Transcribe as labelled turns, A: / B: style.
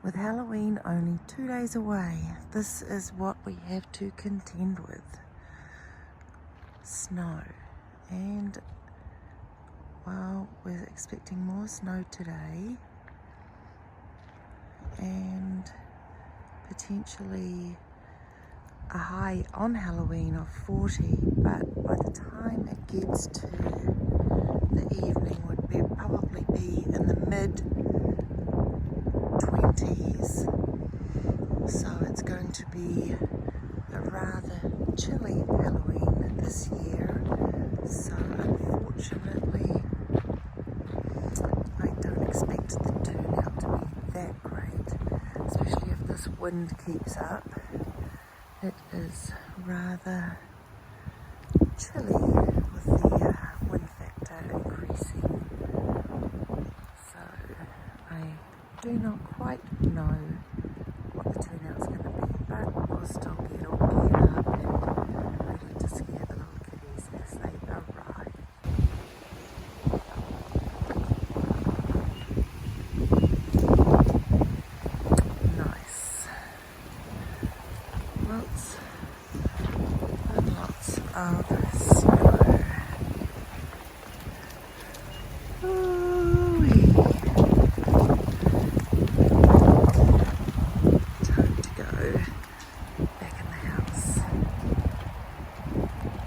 A: With Halloween only 2 days away, this is what we have to contend with. Snow. And, well, we're expecting more snow today. And potentially a high on Halloween of 40, but by the time it gets to the evening would probably be in the mid-20s. So it's going to be a rather chilly Halloween this year. So unfortunately, I don't expect the turnout to be that great, especially if this wind keeps up. It is rather chilly with the wind factor increasing, so I do not quite know what the turnout's going to be, but we'll still get all geared up and ready to scare the little kiddies as they arrive. Nice. Lots and lots of